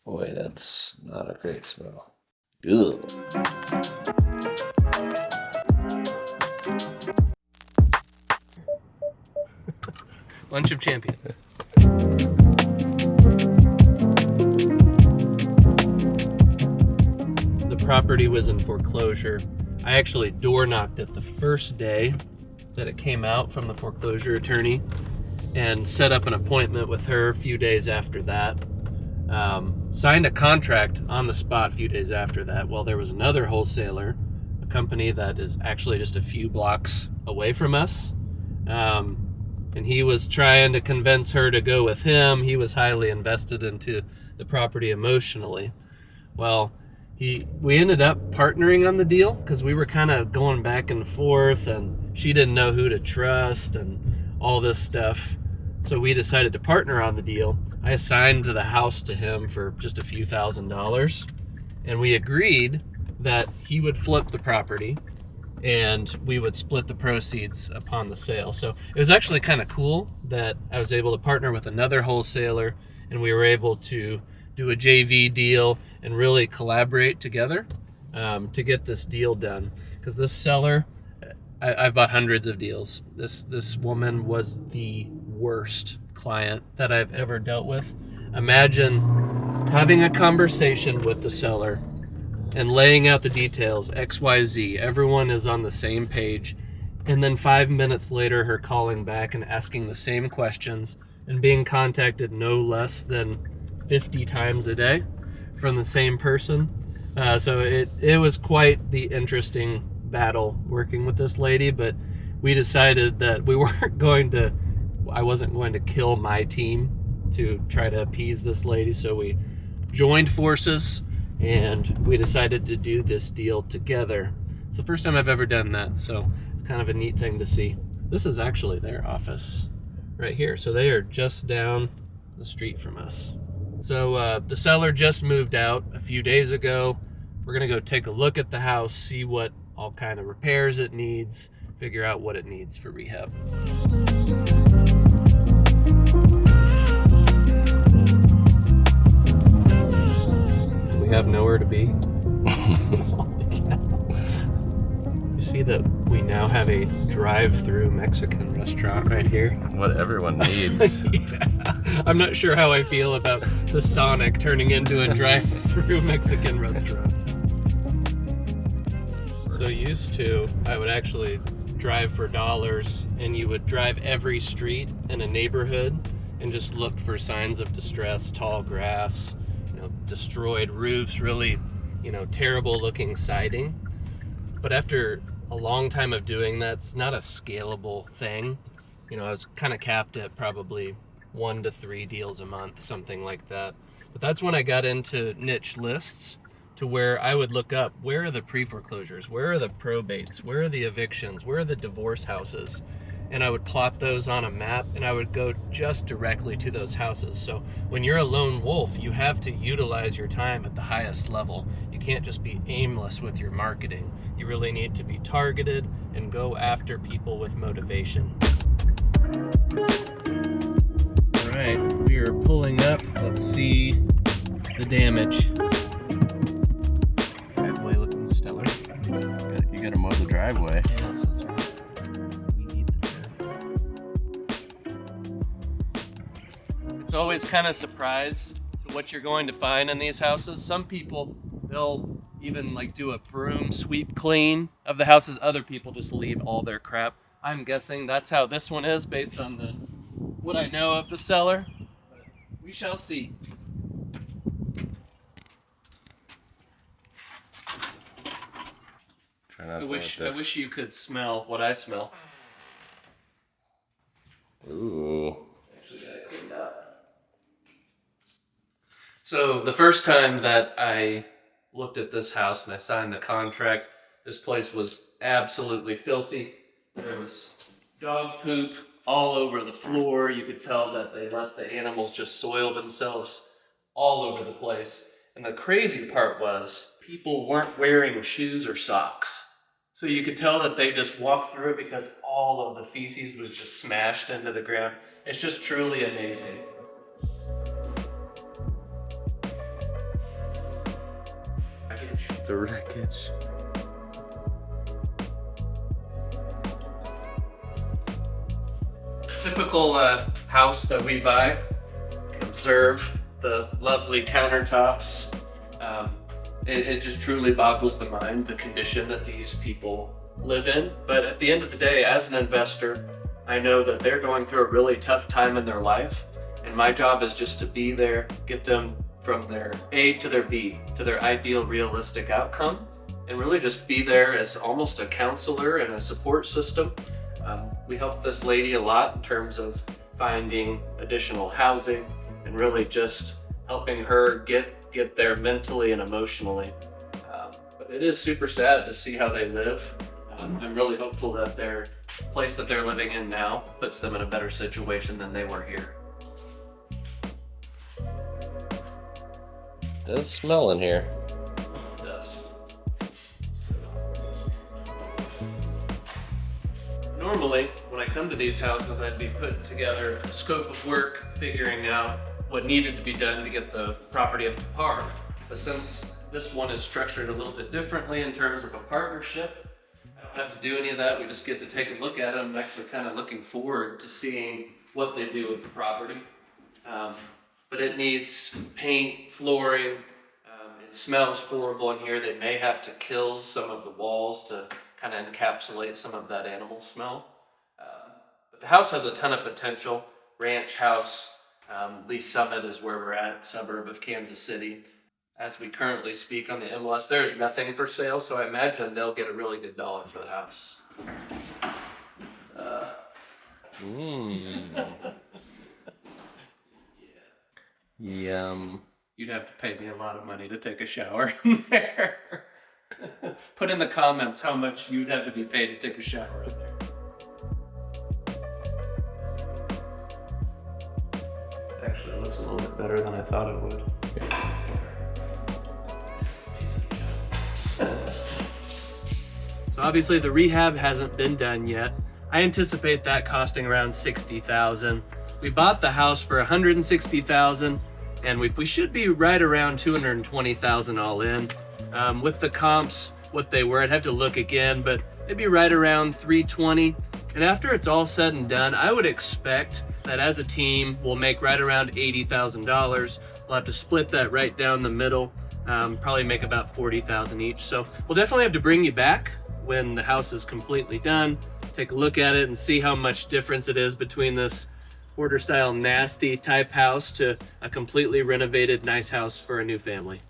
Boy, that's not a great smell. Ugh. Lunch of Champions. The property was in foreclosure. I actually door knocked it the first day that it came out from the foreclosure attorney and set up an appointment with her a few days after that. Signed a contract on the spot a few days after that. Well, there was another wholesaler, a company that is actually just a few blocks away from us. And he was trying to convince her to go with him. He was highly invested into the property emotionally. Well, we ended up partnering on the deal because we were kind of going back and forth, and she didn't know who to trust and all this stuff. So we decided to partner on the deal. I assigned the house to him for just a few $1,000s, and we agreed that he would flip the property and we would split the proceeds upon the sale. So it was actually kind of cool that I was able to partner with another wholesaler, and we were able to do a JV deal and really collaborate together to get this deal done. Because this seller, I've bought hundreds of deals. This woman was the worst client that I've ever dealt with. Imagine having a conversation with the seller and laying out the details, XYZ, everyone is on the same page, and then 5 minutes later her calling back and asking the same questions and being contacted no less than 50 times a day from the same person. So it was quite the interesting battle working with this lady, but we decided that I wasn't going to kill my team to try to appease this lady, so we joined forces and we decided to do this deal together. It's the first time I've ever done that, so it's kind of a neat thing to see. This is actually their office right here, so they are just down the street from us. So the seller just moved out a few days ago. We're gonna go take a look at the house, see what all kind of repairs it needs, figure out what it needs for rehab. Do we have nowhere to be? You see that we now have a drive-through Mexican restaurant right here? What everyone needs. Yeah. I'm not sure how I feel about the Sonic turning into a drive-through Mexican restaurant. So used to, I would actually drive for dollars, and you would drive every street in a neighborhood and just look for signs of distress, tall grass, destroyed roofs, really, terrible looking siding. But after a long time of doing that, it's not a scalable thing. I was kind of capped at probably 1 to 3 deals a month, something like that. But that's when I got into niche lists, to where I would look up, where are the pre-foreclosures, where are the probates, where are the evictions, where are the divorce houses, and I would plot those on a map, and I would go just directly to those houses. So when you're a lone wolf, you have to utilize your time at the highest level. You can't just be aimless with your marketing. You really need to be targeted and go after people with motivation. All right, we are pulling up. Let's see the damage. Driveway looking stellar. You gotta mow the driveway. Yes, that's right. We need the driveway. It's always kind of surprised to what you're going to find in these houses. Some people, they'll even do a broom sweep clean of the houses. Other people just leave all their crap. I'm guessing that's how this one is based on what I know of the seller. But we shall see. I wish you could smell what I smell. Ooh. Actually got it cleaned up. So the first time that I looked at this house and I signed the contract, this place was absolutely filthy. There was dog poop all over the floor. You could tell that they let the animals just soil themselves all over the place. And the crazy part was people weren't wearing shoes or socks. So you could tell that they just walked through it because all of the feces was just smashed into the ground. It's just truly amazing. The wreckage. Typical house that we buy. Observe the lovely countertops. It just truly boggles the mind, the condition that these people live in. But at the end of the day, as an investor, I know that they're going through a really tough time in their life. And my job is just to be there, get them from their A to their B, to their ideal realistic outcome, and really just be there as almost a counselor and a support system. We help this lady a lot in terms of finding additional housing and really just helping her get there mentally and emotionally. But it is super sad to see how they live. I'm really hopeful that their place that they're living in now puts them in a better situation than they were here. It does smell in here. It does. Normally, when I come to these houses, I'd be putting together a scope of work, figuring out what needed to be done to get the property up to par. But since this one is structured a little bit differently in terms of a partnership, I don't have to do any of that. We just get to take a look at it. I'm actually kind of looking forward to seeing what they do with the property. But it needs paint, flooring. It smells horrible in here. They may have to kill some of the walls to kind of encapsulate some of that animal smell. But the house has a ton of potential. Ranch house. Lee Summit is where we're at, suburb of Kansas City. As we currently speak on the MLS, there's nothing for sale, so I imagine they'll get a really good dollar for the house. Yum. You'd have to pay me a lot of money to take a shower in there. Put in the comments how much you'd have to be paid to take a shower in there. Actually, it looks a little bit better than I thought it would. So obviously the rehab hasn't been done yet. I anticipate that costing around $60,000. We bought the house for $160,000, and we should be right around $220,000 all in. With the comps, what they were, I'd have to look again, but maybe right around $320,000. And after it's all said and done, I would expect that as a team, we'll make right around $80,000. We'll have to split that right down the middle, probably make about $40,000 each. So we'll definitely have to bring you back when the house is completely done, take a look at it and see how much difference it is between this hoarder style nasty type house to a completely renovated nice house for a new family.